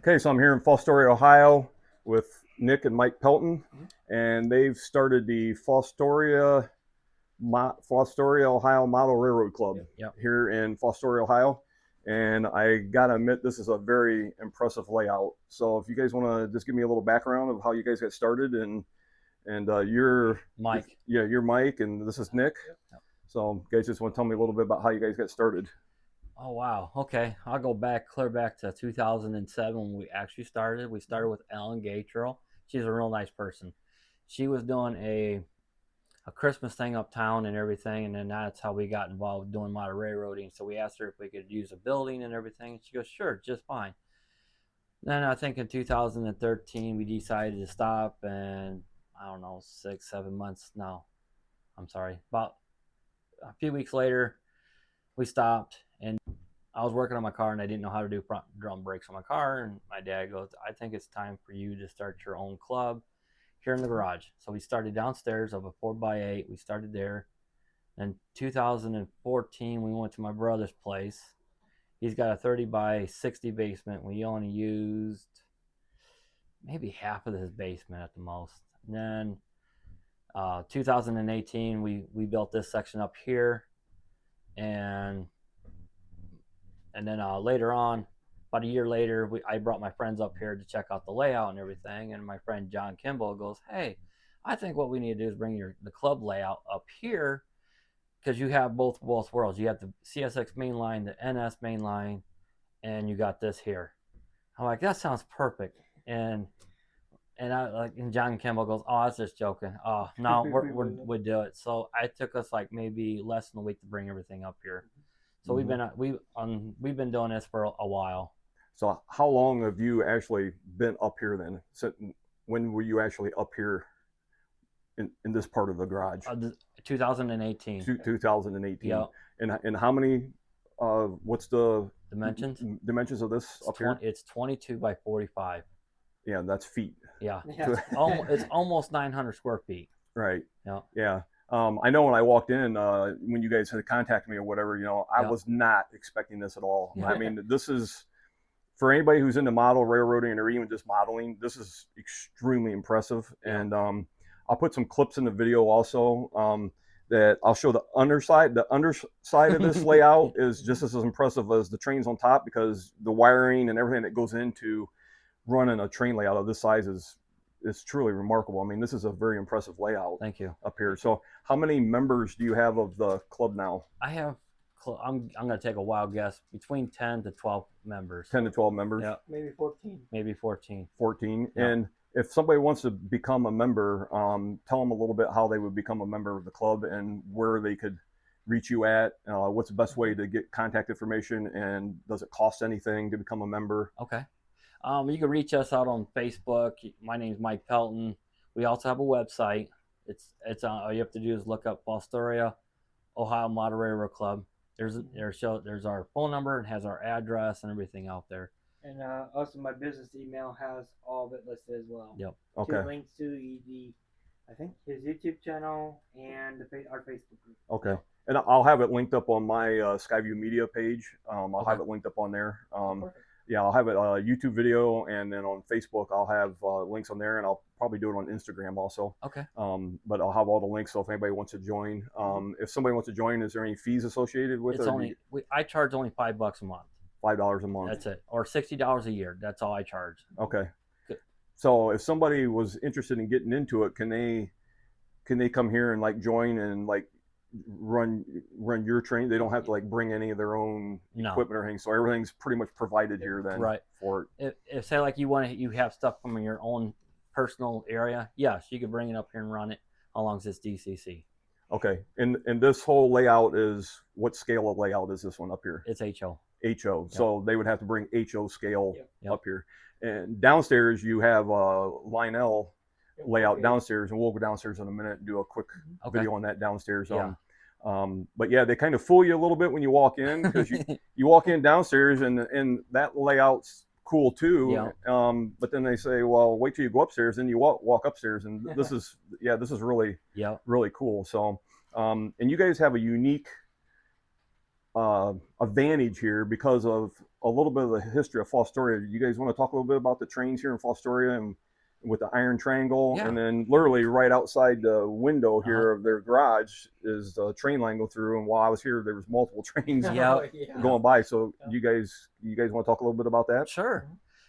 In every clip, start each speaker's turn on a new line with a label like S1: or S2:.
S1: Okay, so I'm here in Fostoria, Ohio with Nick and Mike Pelton, and they've started the Fostoria, Ohio Model Railroad Club here in Fostoria, Ohio. And I gotta admit, this is a very impressive layout. So if you guys want to just give me a little background of how you guys got started, and you're
S2: Mike.
S1: you're Mike, and this is Nick. So you guys just want to tell me a little bit about how you guys got started.
S2: Oh, wow. Okay. I'll go clear back to 2007 when we actually started. We started with Ellen Gatrell. She's a real nice person. She was doing a Christmas thing uptown and everything, and then that's how we got involved doing model railroading. So we asked her if we could use a building and everything. She goes, sure, just fine. Then I think in 2013 we decided to stop, and I don't know, 6, 7 months. No, I'm sorry. About a few weeks later, we stopped, and I was working on my car and I didn't know how to do front drum brakes on my car. And my dad goes, I think it's time for you to start your own club here in the garage. So we started downstairs of a 4x8. We started there. In 2014, we went to my brother's place. He's got a 30x60 basement. We only used maybe half of his basement at the most. And then 2018, we built this section up here. And then later on, about a year later, I brought my friends up here to check out the layout and everything. And my friend John Kimball goes, hey, I think what we need to do is bring the club layout up here, because you have both worlds. You have the CSX main line, the NS main line, and you got this here. I'm like, that sounds perfect. And John Kimball goes, oh, I was just joking. Oh, no, we do it. So it took us like maybe less than a week to bring everything up here. So we've been doing this for a while.
S1: So how long have you actually been up here then? So when were you actually up here in this part of the garage?
S2: 2018.
S1: 2018.
S2: Yeah.
S1: And how many? What's the
S2: dimensions
S1: of this up here?
S2: It's 22 by 45.
S1: Yeah, that's feet.
S2: Yeah. It's almost 900 square feet.
S1: Right.
S2: Yeah.
S1: Yeah. I know when I walked in, when you guys had contacted me or whatever, I was not expecting this at all. I mean, this is, for anybody who's into model railroading or even just modeling, this is extremely impressive. And I'll put some clips in the video also that I'll show the underside. The underside of this layout is just as impressive as the trains on top, because the wiring and everything that goes into running a train layout of this size is truly remarkable. I mean, this is a very impressive layout.
S2: Thank you.
S1: Up here. So how many members do you have of the club now?
S2: I have, I'm going to take a wild guess, between 10 to 12 members.
S1: 10 to 12 members?
S2: Yeah.
S3: Maybe 14.
S2: Maybe 14.
S1: 14. Yeah. And if somebody wants to become a member, tell them a little bit how they would become a member of the club and where they could reach you at. What's the best way to get contact information, and does it cost anything to become a member?
S2: Okay. You can reach us out on Facebook. My name's Mike Pelton. We also have a website. It's all you have to do is look up Fostoria, Ohio Model Railroad Club. There's our phone number and has our address and everything out there.
S3: And also my business email has all of it listed as well.
S2: Yep.
S1: Okay.
S3: 2 links to I think his YouTube channel and our Facebook group.
S1: Okay. And I'll have it linked up on my SkyView Media page. I'll have it linked up on there. Yeah, I'll have a YouTube video, and then on Facebook I'll have links on there, and I'll probably do it on Instagram also.
S2: Okay.
S1: But I'll have all the links, so if anybody wants to join, if somebody wants to join, is there any fees associated with it?
S2: I charge only $5 a month.
S1: $5 a month.
S2: That's it, or $60 a year. That's all I charge.
S1: Okay. Good. So if somebody was interested in getting into it, can they come here and like join and like run your train? They don't have to like bring any of their own equipment or anything, so everything's pretty much provided here then.
S2: Right.
S1: For
S2: it. If say like you have stuff from your own personal area, yes, you could bring it up here and run it as long as it's DCC.
S1: Okay. And this whole layout is, what scale of layout is this one up here?
S2: It's HO.
S1: HO. Yep. So they would have to bring HO scale up here. And downstairs you have Lionel layout downstairs, and we'll go downstairs in a minute and do a quick video on that downstairs. But yeah, they kind of fool you a little bit when you walk in, because you walk in downstairs and that layout's cool too. But then they say, well, wait till you go upstairs, and you walk upstairs, and this is really really cool. So and you guys have a unique advantage here because of a little bit of the history of Fostoria. You guys want to talk a little bit about the trains here in Fostoria and with the iron triangle,
S2: Yeah.
S1: and then literally right outside the window here of their garage is the train line go through. And while I was here, there was multiple trains going by. So you guys want to talk a little bit about that?
S2: Sure.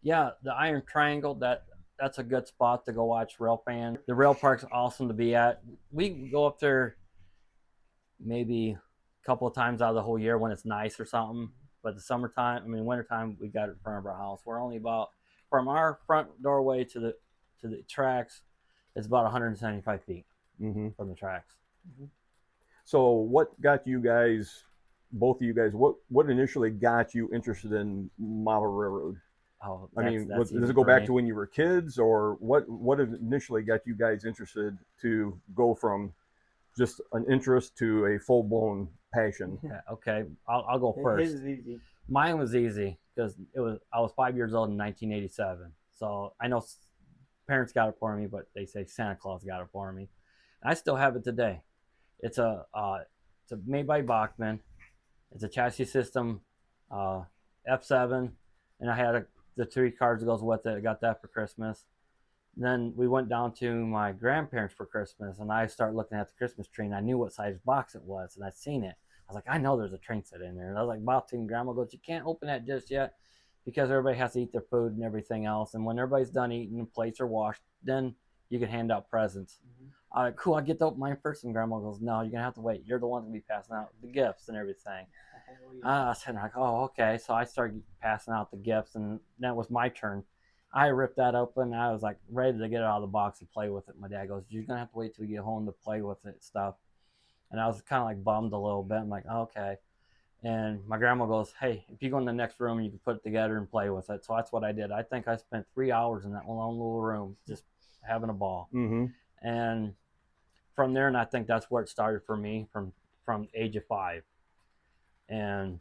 S2: Yeah, the Iron Triangle, that's a good spot to go watch rail fans. The rail park's awesome to be at. We go up there maybe a couple of times out of the whole year when it's nice or something. But the summertime, wintertime, we got it in front of our house. We're only about, from our front doorway to the tracks, it's about 175 feet from the tracks.
S1: So what got you guys, both of you guys, what initially got you interested in model railroad?
S2: Oh,
S1: does it go back to when you were kids, or what initially got you guys interested to go from just an interest to a full-blown passion?
S2: Yeah, okay, I'll go first.
S3: His is easy.
S2: Mine was easy because I was 5 years old in 1987. So I know parents got it for me, but they say Santa Claus got it for me. And I still have it today. It's made by Bachman. It's a chassis system, F7, and I had the 3 cars that goes with it. I got that for Christmas. And then we went down to my grandparents for Christmas, and I started looking at the Christmas tree, and I knew what size box it was, and I'd seen it. I was like, I know there's a train set in there. And I was like, about to, and Grandma goes, you can't open that just yet because everybody has to eat their food and everything else. And when everybody's done eating and plates are washed, then you can hand out presents. I'm like, cool, I'll get to open mine first. And Grandma goes, no, you're going to have to wait. You're the one going to be passing out the gifts and everything. I said, like, oh, okay. So I started passing out the gifts, and then it was my turn. I ripped that open. I was like ready to get it out of the box and play with it. My dad goes, you're going to have to wait till you get home to play with it stuff. And I was kind of like bummed a little bit. I'm like, oh, okay. And my grandma goes, hey, if you go in the next room, you can put it together and play with it. So that's what I did. I think I spent 3 hours in that one little room just having a ball. And from there, and I think that's where it started for me from age of 5. And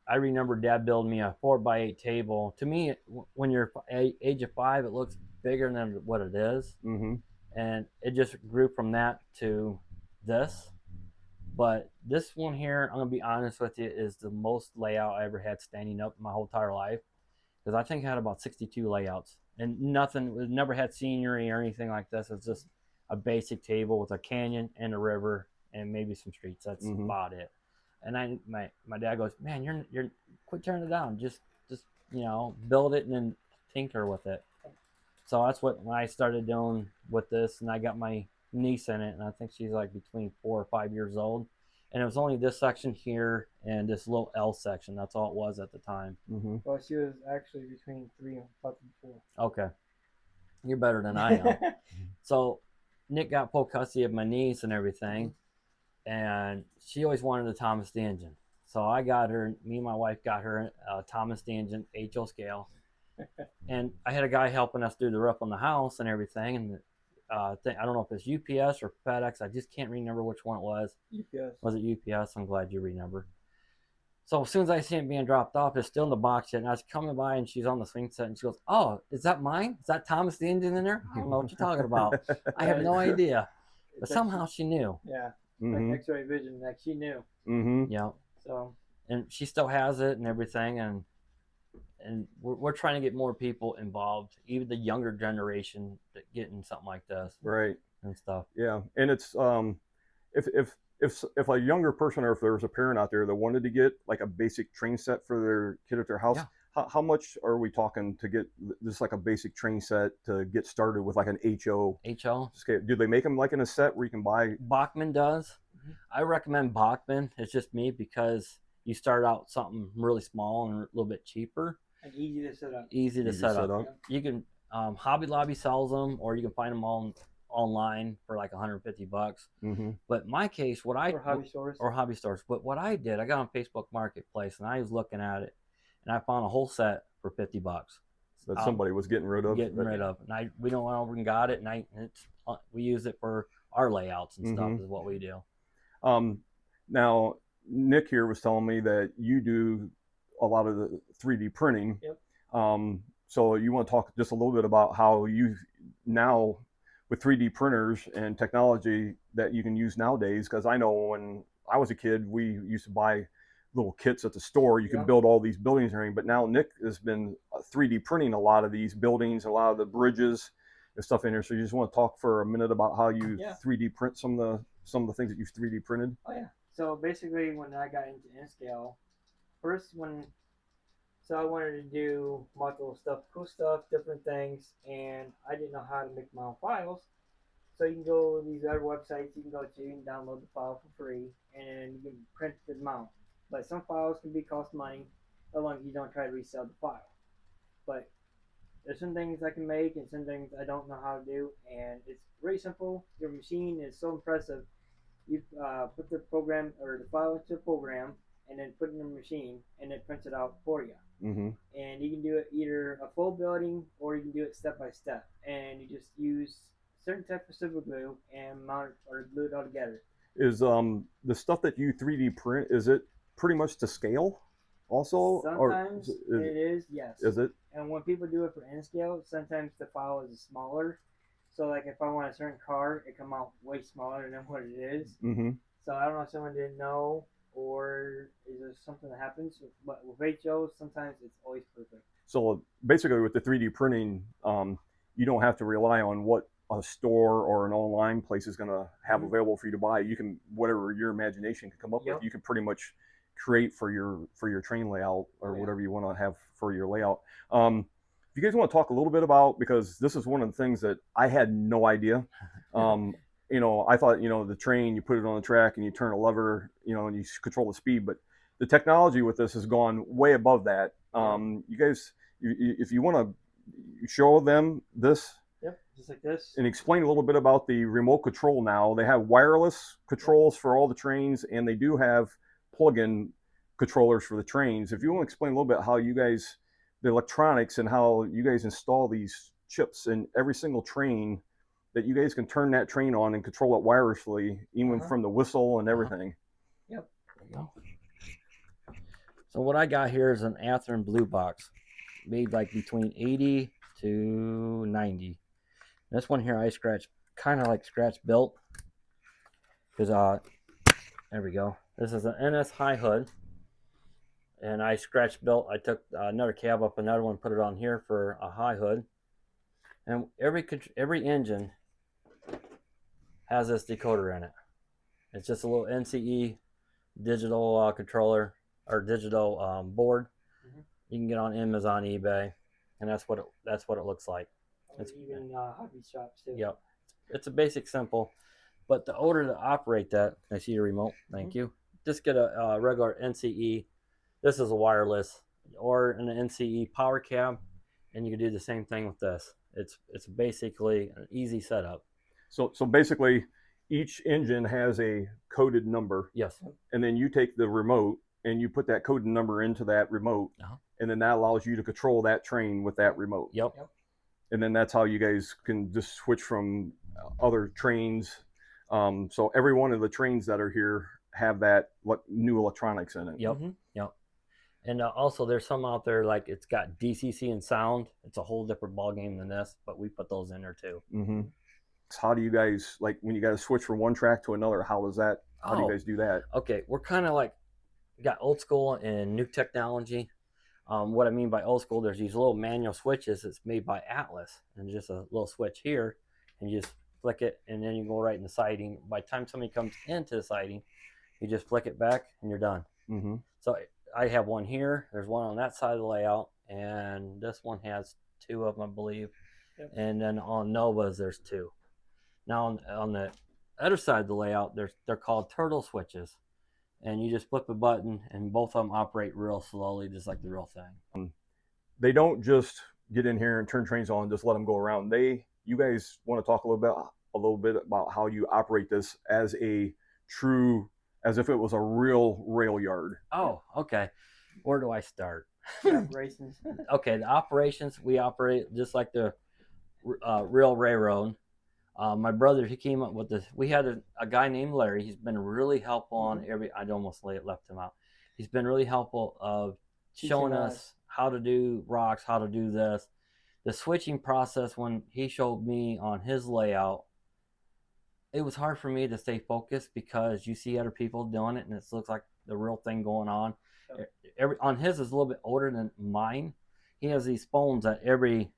S2: I remember Dad building me a 4x8 table. To me, when you're age of 5, it looks bigger than what it is. And it just grew from that to this. But this one here, I'm gonna be honest with you, is the most layout I ever had standing up my whole entire life, because I think I had about 62 layouts, and nothing, it never had scenery or anything like this. It's just a basic table with a canyon and a river and maybe some streets. That's about it. And my dad goes, man, you're quit turning it down. Just build it and then tinker with it. So that's what when I started doing with this, and I got my niece in it, and I think she's like between 4 or 5 years old. And it was only this section here and this little L section. That's all it was at the time.
S3: Well, she was actually between 3 and 4.
S2: Okay, you're better than I am. So Nick got full custody of my niece and everything, and she always wanted the Thomas the Engine. So I got her, me and my wife got her Thomas the Engine HO scale. And I had a guy helping us do the roof on the house and everything. And I don't know if it's UPS or FedEx. I just can't remember which one it was.
S3: UPS.
S2: Was it UPS? I'm glad you remember. So as soon as I see it being dropped off, it's still in the box yet. And I was coming by, and she's on the swing set, and she goes, oh, is that mine? Is that Thomas the Engine in there? I don't know what you're talking about. I have no idea. But somehow she knew.
S3: Yeah. Like X-ray vision, like she knew.
S2: Yeah.
S3: So.
S2: And she still has it and everything, and we're trying to get more people involved, even the younger generation, that getting something like this,
S1: right, and
S2: stuff.
S1: Yeah, and it's if a younger person, or if there was a parent out there that wanted to get like a basic train set for their kid at their house, how much are we talking to get this, like a basic train set to get started with, like an HO? Do they make them like in a set where you can buy?
S2: Bachman does. I recommend Bachman. It's just me, because you start out something really small and a little bit cheaper.
S3: And easy to set up.
S2: Easy to set up. You can, Hobby Lobby sells them, or you can find them all online for like $150. But in my case, or hobby stores. But what I did, I got on Facebook Marketplace, and I was looking at it, and I found a whole set for $50.
S1: That somebody was getting rid of.
S2: And we don't went over and got it, and we use it for our layouts and stuff. Is what we do.
S1: Now, Nick here was telling me that you do a lot of the 3D printing. So you want to talk just a little bit about how you now, with 3D printers and technology that you can use nowadays, because I know when I was a kid, we used to buy little kits at the store. You can build all these buildings and everything. But now Nick has been 3D printing a lot of these buildings, a lot of the bridges and stuff in here. So you just want to talk for a minute about how you 3D print some of the things that you've 3D printed?
S3: Oh yeah. So basically, when I got into N-Scale, so I wanted to do multiple stuff, cool stuff, different things, and I didn't know how to make my own files. So you can go to these other websites you can go to and download the file for free, and you can print them out. But some files can cost money, as long as you don't try to resell the file. But there's some things I can make and some things I don't know how to do, and it's very simple. Your machine is so impressive. You put the program or the file into a program, and then put it in the machine, and it prints it out for you.
S1: Mm-hmm.
S3: And you can do it either a full building or you can do it step by step, and you just use certain type of super glue and mount it or glue it all together.
S1: Is the stuff that you 3D print, is it pretty much to scale also?
S3: Sometimes it is, yes.
S1: Is it?
S3: And when people do it for N-Scale, sometimes the file is smaller. So like if I want a certain car, it come out way smaller than what it is.
S1: Mm-hmm.
S3: So I don't know if someone didn't know, or is there something that happens? But with HO, sometimes it's always perfect. So
S1: basically with the 3D printing, you don't have to rely on what a store or an online place is going to have available for you to buy. You can, whatever your imagination can come up with, you can pretty much create for your train layout or whatever you want to have for your layout. If you guys want to talk a little bit about, because this is one of the things that I had no idea. You know, I thought, you know, the train, you put it on the track and you turn a lever, you know, and you control the speed. But the technology with this has gone way above that. You guys, if you want to show them this.
S3: Yep, just like this.
S1: And explain a little bit about the remote control now. They have wireless controls for all the trains, and they do have plug-in controllers for the trains. If you want to explain a little bit how you guys, the electronics and how you guys install these chips in every single train, that you guys can turn that train on and control it wirelessly, even from the whistle and everything.
S3: Yep.
S2: There you go. So what I got here is an Athearn blue box, made like between 80 to 90. This one here I scratched, kind of like scratch built, because there we go. This is an NS high hood, and I scratch built. I took another cab up, another one, put it on here for a high hood. And every engine has this decoder in it. It's just a little NCE digital controller or digital board. You can get on Amazon, eBay, and that's what it looks like.
S3: It's even hobby shops too.
S2: Yep, it's a basic, simple, but the order to operate that, I see your remote. Thank you. Just get a regular NCE. This is a wireless, or an NCE power cab, and you can do the same thing with this. It's basically an easy setup.
S1: So basically, each engine has a coded number.
S2: Yes.
S1: And then you take the remote and you put that coded number into that remote, and then that allows you to control that train with that remote.
S2: Yep.
S1: And then that's how you guys can just switch from other trains. So every one of the trains that are here have that new electronics in it.
S2: Yep. Yep. And also there's some out there, like it's got DCC and sound. It's a whole different ball game than this, but we put those in there too.
S1: How do you guys, like when you got to switch from one track to another, how do you guys do that?
S2: Okay, we're kind of like got old school and new technology. What I mean by old school, there's these little manual switches. It's made by Atlas, and just a little switch here, and you just flick it, and then you go right in the siding. By the time somebody comes into the siding, you just flick it back, and you're done. So I have one here. There's one on that side of the layout, and this one has two of them, I believe. And then on Nova's, there's two. Now on the other side of the layout, they're called turtle switches. And you just flip a button, and both of them operate real slowly, just like the real thing.
S1: They don't just get in here and turn trains on and just let them go around. You guys want to talk a little bit about how you operate this as if it was a real rail yard.
S2: Oh, okay. Where do I start?
S3: Operations.
S2: Okay, the operations, we operate just like the real railroad. My brother, he came up with this. We had a guy named Larry. He's been really helpful on I'd almost left him out. He's been really helpful of showing us how to do rocks, how to do this. The switching process, when he showed me on his layout, it was hard for me to stay focused because you see other people doing it and it looks like the real thing going on. On his is a little bit older than mine. He has these phones at every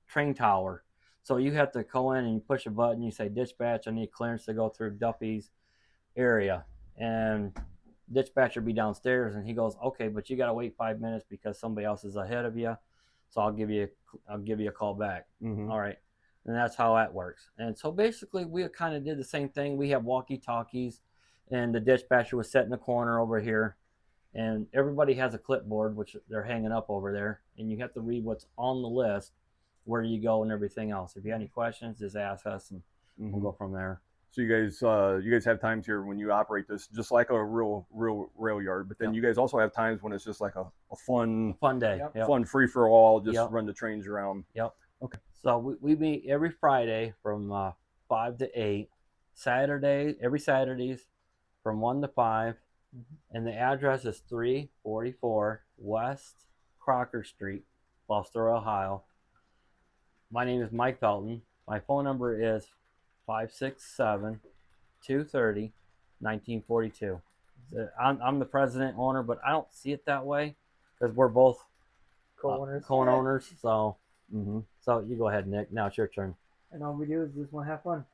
S2: train tower. So you have to go in and you push a button. You say, dispatch, I need clearance to go through Duffy's area. And dispatcher be downstairs, and he goes, okay, but you got to wait 5 minutes because somebody else is ahead of you. So I'll give you a call back. All right. And that's how that works. And so basically we kind of did the same thing. We have walkie-talkies, and the dispatcher was set in the corner over here. And everybody has a clipboard, which they're hanging up over there. And you have to read what's on the list, where you go, and everything else. If you have any questions, just ask us, and we'll go from there.
S1: So you guys have times here when you operate this just like a real rail yard, but then you guys also have times when it's just like a fun
S2: day,
S1: fun free for all, just run the trains around. Okay.
S2: So we meet every Friday from 5 to 8, every Saturdays from 1 to 5, and the address is 344 West Crocker Street, Fostoria, Ohio. My name is Mike Pelton. My phone number is 567-230-1942. I'm the president owner, but I don't see it that way because we're both co-owners. So, so you go ahead, Nick. Now it's your turn.
S3: And all we do is just want to have fun.